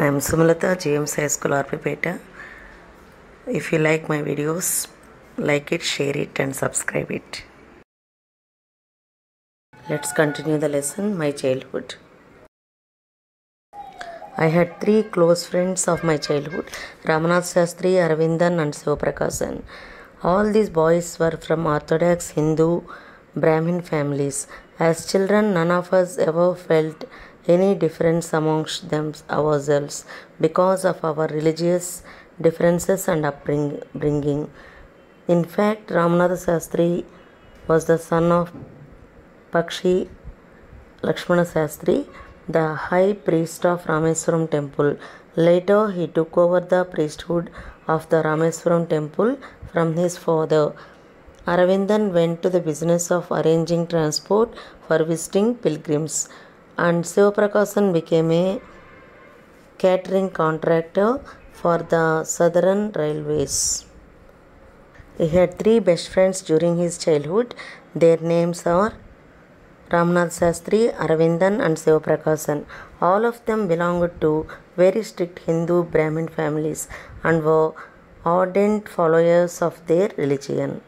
am Sumalata, GMS High School, RP. If you like my videos, like it, share it and subscribe it. Let's continue the lesson, my childhood. I had three close friends of my childhood, Ramanath Shastri, Aravindan and Sivaprakasan. All these boys were from Orthodox Hindu Brahmin families. As children, none of us ever felt any difference amongst them ourselves because of our religious differences and upbringing. In fact, Ramanath Shastri was the son of Pakshi Lakshmana Shastri, the high priest of Rameswaram temple. Later, he took over the priesthood of the Rameswaram temple from his father. Aravindan went to the business of arranging transport for visiting pilgrims, and Sivaprakasan became a catering contractor for the Southern Railways. He had three best friends during his childhood. Their names are Ramanath Shastri, Aravindan and Sivaprakasan. All of them belonged to very strict Hindu Brahmin families and were ardent followers of their religion.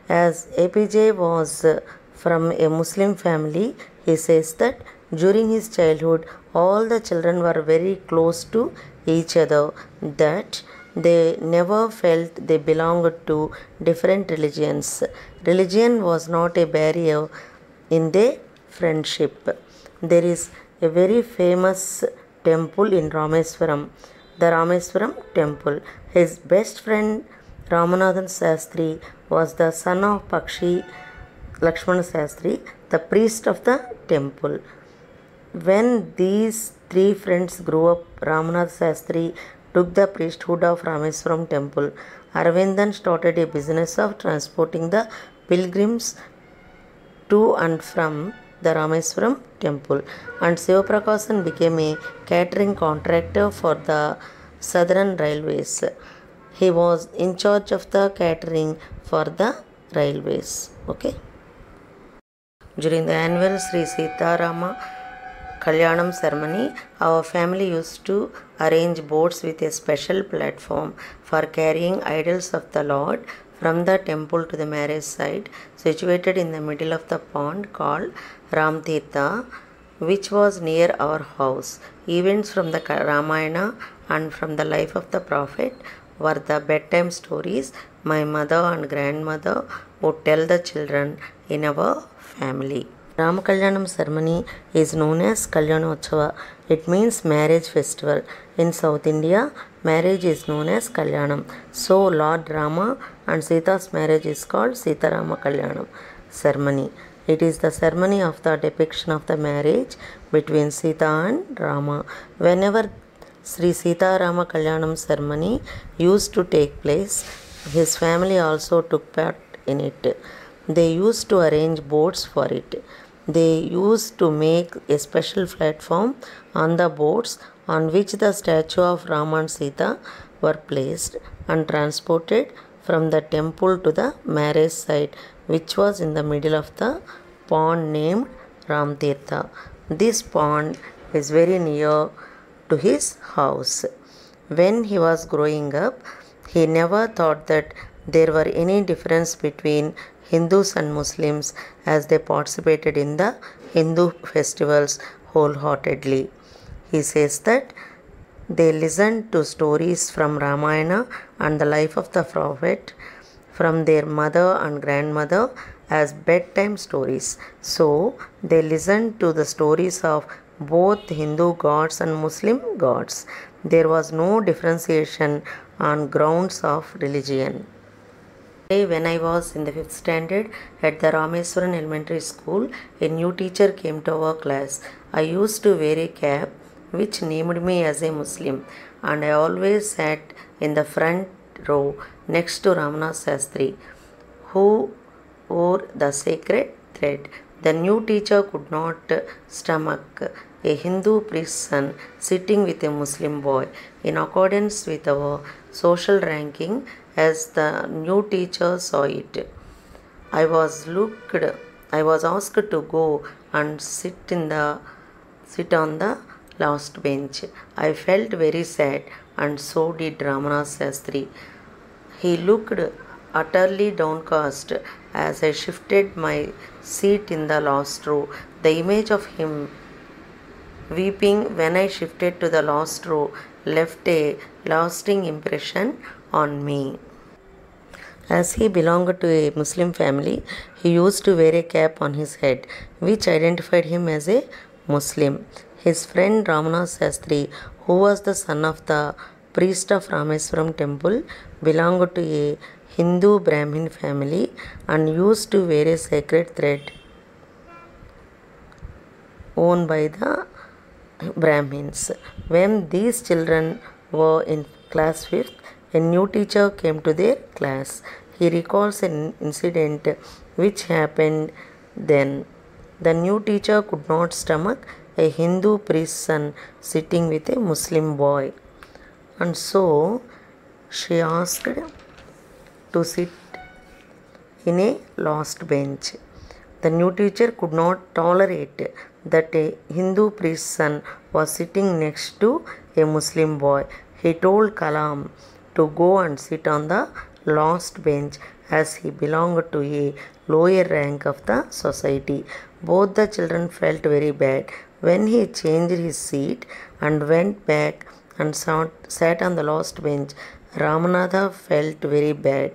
As APJ was from a Muslim family, he says that during his childhood all the children were very close to each other, that they never felt they belonged to different religions. Religion was not a barrier in their friendship. There is a very famous temple in Rameswaram, the Rameswaram temple. His best friend Ramanathan Shastri was the son of Pakshi Lakshmana Shastri, the priest of the temple. When these three friends grew up, Ramanath Shastri took the priesthood of Rameswaram temple. Aravindan started a business of transporting the pilgrims to and from the Rameswaram temple, and Sivaprakasan became a catering contractor for the Southern Railways. He was in charge of the catering for the railways. During the annual Sri Sita Rama Kalyanam ceremony, our family used to arrange boats with a special platform for carrying idols of the Lord from the temple to the marriage site, situated in the middle of the pond called Ramtirtha, which was near our house. Events from the Ramayana and from the life of the prophet were the bedtime stories my mother and grandmother would tell the children in our family. Rama Kalyanam ceremony is known as Kalyanotsava. It means marriage festival. In South India, marriage is known as Kalyanam. So Lord Rama and Sita's marriage is called Sita Rama Kalyanam ceremony. It is the ceremony of the depiction of the marriage between Sita and Rama. Whenever Sri Sita Rama Kalyanam ceremony used to take place, his family also took part in it. They used to arrange boats for it. They used to make a special platform on the boats on which the statue of Rama and Sita were placed and transported from the temple to the marriage site, which was in the middle of the pond named Ramtirtha. This pond is very near to his house. When he was growing up, he never thought that there were any difference between Hindus and Muslims, as they participated in the Hindu festivals wholeheartedly. He says that they listened to stories from Ramayana and the life of the prophet from their mother and grandmother as bedtime stories. So they listened to the stories of both Hindu gods and Muslim gods. There was no differentiation on grounds of religion. When I was in the 5th standard at the Rameswaram Elementary School, a new teacher came to our class. I used to wear a cap which named me as a Muslim, and I always sat in the front row next to Ramanath Shastri, who wore the sacred thread. The new teacher could not stomach a Hindu priest's son sitting with a Muslim boy. In accordance with our social ranking, as the new teacher saw it, I was asked to go and sit on the last bench. I felt very sad, and so did Ramana Sastri. He looked utterly downcast as I shifted my seat in the last row. The image of him weeping when I shifted to the last row left a lasting impression on me. As he belonged to a Muslim family, he used to wear a cap on his head, which identified him as a Muslim. His friend Ramana Sastri, who was the son of the priest of Rameswaram temple, belonged to a Hindu Brahmin family and used to wear a sacred thread owned by the Brahmins. When these children were in class 5th, a new teacher came to their class. He recalls an incident which happened then. The new teacher could not stomach a Hindu priest's son sitting with a Muslim boy, and so she asked to sit in a last bench. The new teacher could not tolerate that a Hindu priest's son was sitting next to a Muslim boy. He told Kalam to go and sit on the last bench as he belonged to a lower rank of the society. Both the children felt very bad. When he changed his seat and went back and sat on the last bench, Ramanatha felt very bad.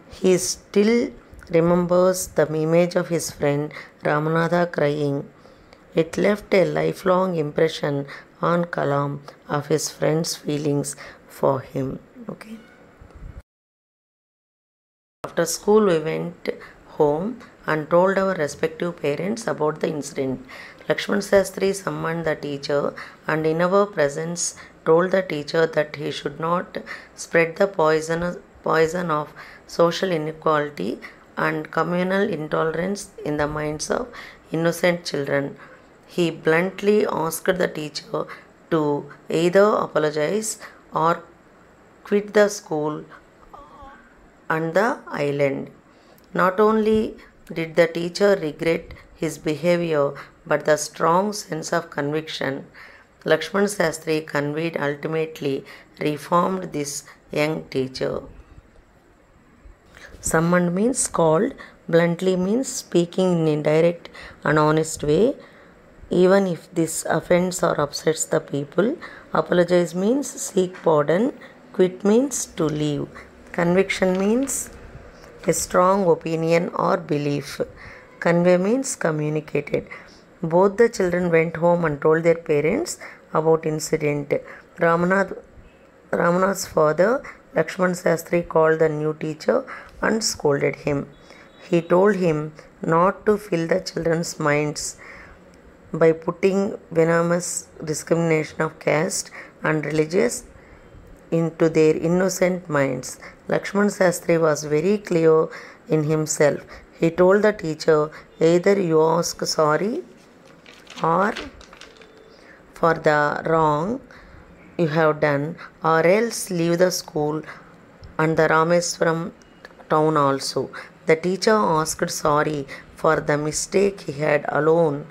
He still remembers the image of his friend Ramanatha crying. It left a lifelong impression on Kalam of his friend's feelings for him. Okay. After school, we went home and told our respective parents about the incident. Lakshman Sastri summoned the teacher and in our presence told the teacher that he should not spread the poison of social inequality and communal intolerance in the minds of innocent children. He bluntly asked the teacher to either apologize or quit the school and the island. Not only did the teacher regret his behavior, but the strong sense of conviction Lakshman Sastri conveyed ultimately reformed this young teacher. Summoned means called, bluntly means speaking in a direct and honest way, even if this offends or upsets the people. Apologize means seek pardon. Quit means to leave. Conviction means a strong opinion or belief. Convey means communicated. Both the children went home and told their parents about incident. Ramanath's father, Lakshman Sastri, called the new teacher and scolded him. He told him not to fill the children's minds by putting venomous discrimination of caste and religious into their innocent minds. Lakshman Sastri was very clear in himself. He told the teacher, either you ask sorry or for the wrong you have done, or else leave the school and the Rameswaram town also. The teacher asked sorry for the mistake he had alone.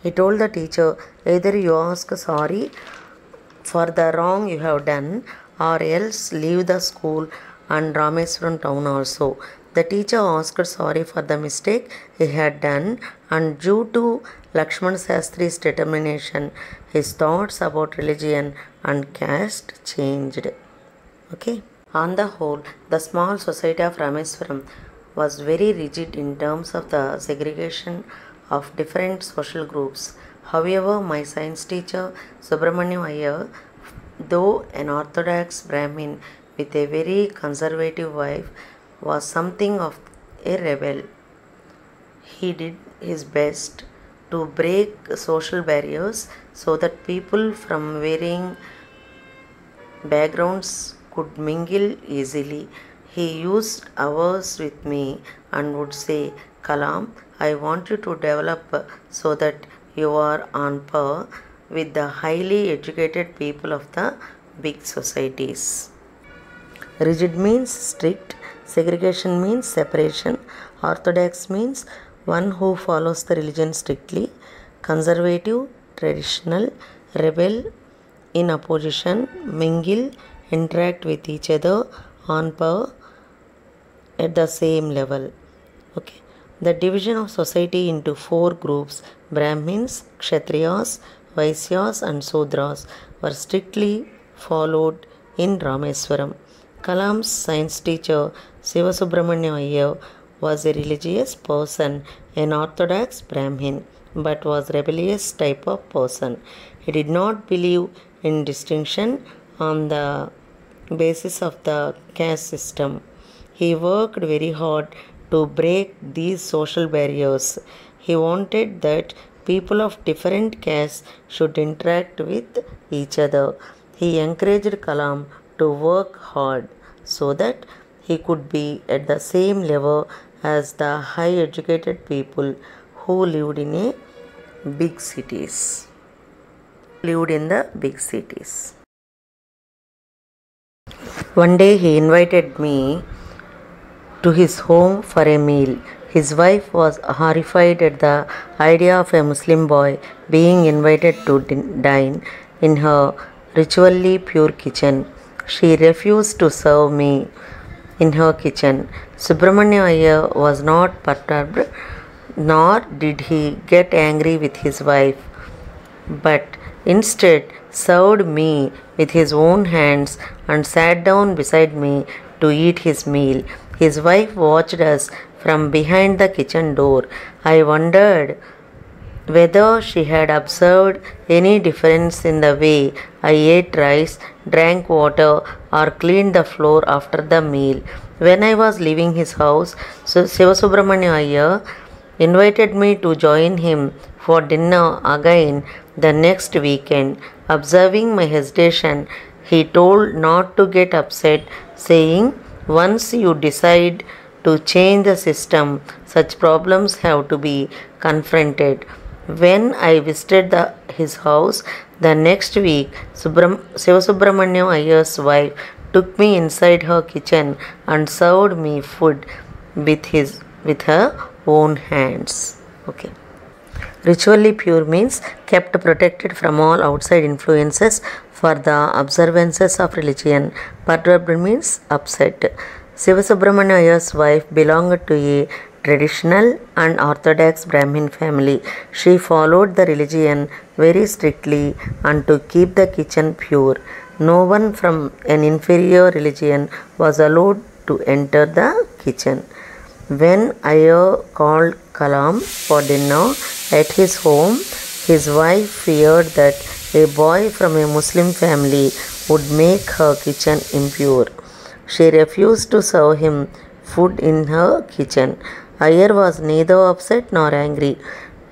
He told the teacher, either you ask sorry for the wrong you have done, or else leave the school and Rameswaram town also. The teacher asked sorry for the mistake he had done, and due to Lakshman Sastri's determination, his thoughts about religion and caste changed. Okay. On the whole, the small society of Rameswaram was very rigid in terms of the segregation of different social groups. However, my science teacher Subramaniam Iyer, though an orthodox Brahmin with a very conservative wife, was something of a rebel. He did his best to break social barriers so that people from varying backgrounds could mingle easily. He used hours with me and would say, Kalam, I want you to develop so that you are on par with the highly educated people of the big societies. Rigid means strict, segregation means separation, orthodox means one who follows the religion strictly, conservative, traditional, rebel, in opposition, mingle, interact with each other on power at the same level. Okay. The division of society into four groups, Brahmins, Kshatriyas, Vaisyas and Sudras, were strictly followed in Rameswaram. Kalam's science teacher Sivasubramaniam Iyer was a religious person, an orthodox Brahmin, but was rebellious type of person. He did not believe in distinction on the basis of the caste system. He worked very hard to break these social barriers. He wanted that people of different castes should interact with each other. He encouraged Kalam to work hard so that he could be at the same level as the high educated people who lived in big cities. One day he invited me to his home for a meal. His wife was horrified at the idea of a Muslim boy being invited to dine in her ritually pure kitchen. She refused to serve me in her kitchen. Subramaniam Iyer was not perturbed, nor did he get angry with his wife, but instead served me with his own hands and sat down beside me to eat his meal. His wife watched us from behind the kitchen door. I wondered whether she had observed any difference in the way I ate rice, drank water, or cleaned the floor after the meal. When I was leaving his house, Sivasubramaniam Iyer invited me to join him for dinner again the next weekend. Observing my hesitation, he told not to get upset, saying, "Once you decide to change the system, such problems have to be confronted." When I visited his house the next week, Sivasubramaniam Iyer's wife took me inside her kitchen and served me food with her own hands. Okay. Ritually pure means kept protected from all outside influences for the observances of religion. Perturbed means upset. Sivasubramaniam Iyer's wife belonged to a traditional and orthodox Brahmin family. She followed the religion very strictly and to keep the kitchen pure. No one from an inferior religion was allowed to enter the kitchen. When Iyer called Kalam for dinner at his home, his wife feared that a boy from a Muslim family would make her kitchen impure. She refused to serve him food in her kitchen. Iyer was neither upset nor angry.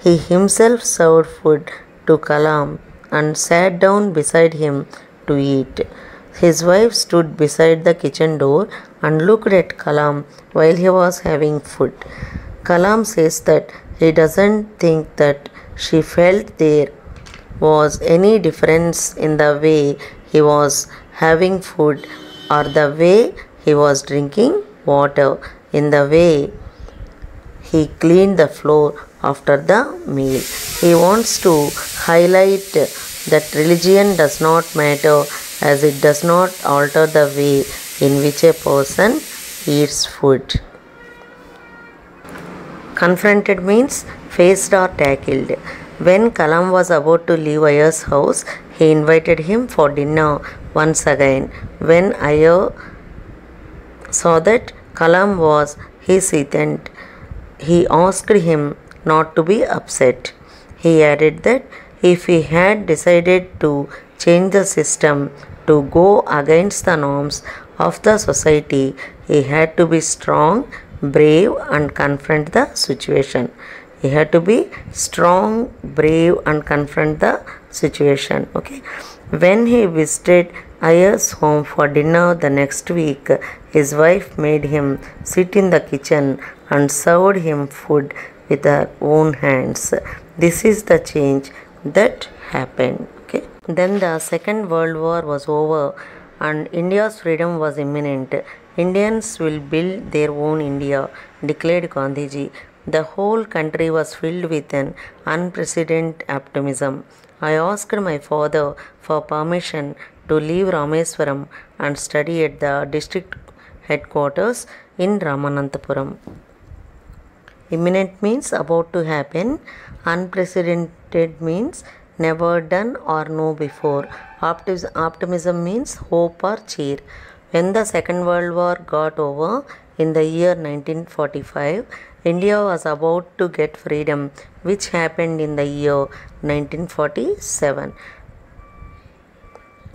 He himself served food to Kalam and sat down beside him to eat. His wife stood beside the kitchen door and looked at Kalam while he was having food. Kalam says that he doesn't think that she felt there was any difference in the way he was having food or the way he was drinking water, in the way he cleaned the floor after the meal. He wants to highlight that religion does not matter, as it does not alter the way in which a person eats food. Confronted means faced or tackled. When Kalam was about to leave Iyer's house, he invited him for dinner once again. When Iyer saw that Kalam was hesitant, he asked him not to be upset. He added that if he had decided to change the system to go against the norms of the society, he had to be strong, brave, and confront the situation. He had to be strong, brave, and confront the situation. Okay. When he visited Iyer's home for dinner the next week, his wife made him sit in the kitchen and served him food with her own hands. This is the change that happened. Okay. Then the Second World War was over and India's freedom was imminent. Indians will build their own India, declared Gandhiji. The whole country was filled with an unprecedented optimism. I asked my father for permission to leave Rameswaram and study at the district headquarters in Ramananthapuram. Imminent means about to happen. Unprecedented means never done or no before. Optimism means hope or cheer. When the Second World War got over in the year 1945, India was about to get freedom, which happened in the year 1947.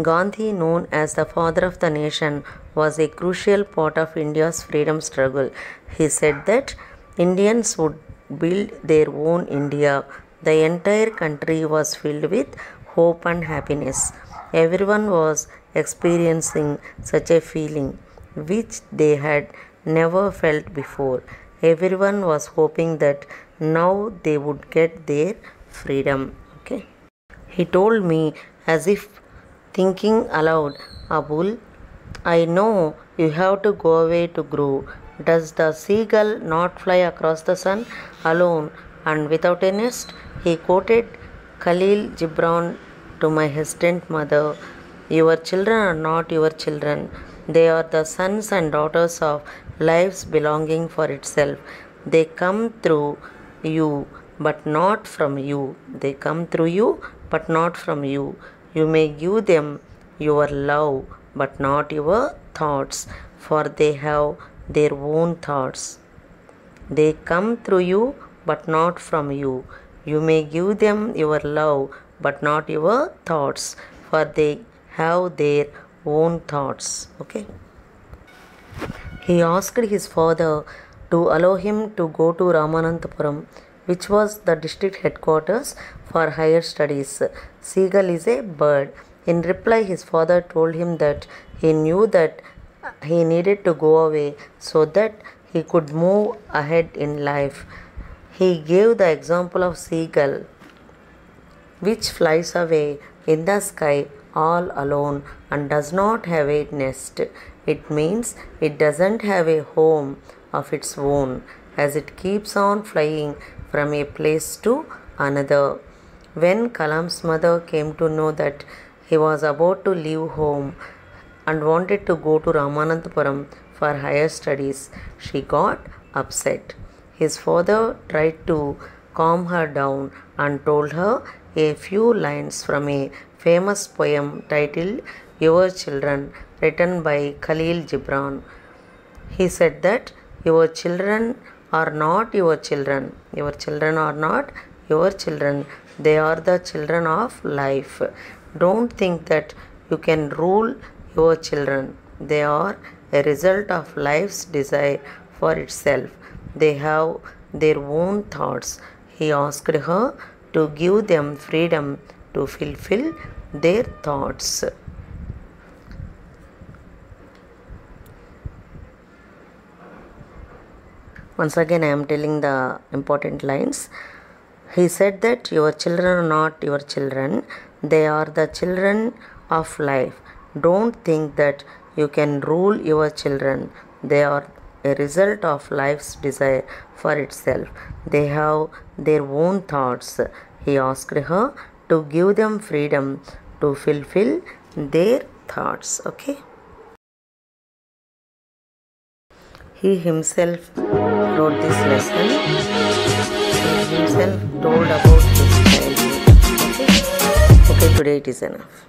Gandhi, known as the father of the nation, was a crucial part of India's freedom struggle. He said that Indians would build their own India. The entire country was filled with hope and happiness. Everyone was experiencing such a feeling which they had never felt before. Everyone was hoping that now they would get their freedom. Okay. He told me as if thinking aloud, Abul, I know you have to go away to grow. Does the seagull not fly across the sun alone and without a nest? He quoted Khalil Gibran to my hesitant mother. Your children are not your children. They are the sons and daughters of lives belonging for itself. They come through you, but not from you. They come through you, but not from you. You may give them your love, but not your thoughts, for they have their own thoughts. They come through you, but not from you. You may give them your love, but not your thoughts, for they have their own thoughts. Okay. He asked his father to allow him to go to Ramananthapuram, which was the district headquarters for higher studies. Seagull is a bird. In reply, his father told him that he knew that he needed to go away so that he could move ahead in life. He gave the example of seagull, which flies away in the sky all alone and does not have a nest. It means it doesn't have a home of its own, as it keeps on flying from a place to another. When Kalam's mother came to know that he was about to leave home and wanted to go to Ramananthapuram for higher studies, she got upset. His father tried to calm her down and told her a few lines from a famous poem titled Your Children, written by Khalil Gibran. He said that your children are not your children. Your children are not your children. They are the children of life. Don't think that you can rule your children. They are a result of life's desire for itself. They have their own thoughts. He asked her to give them freedom to fulfill their thoughts. Once again, I am telling the important lines. He said that your children are not your children. They are the children of life. Don't think that you can rule your children. They are a result of life's desire for itself. They have their own thoughts. He asked her to give them freedom to fulfill their thoughts. Okay. He himself wrote this lesson. He himself told about his childhood. Okay, today it is enough.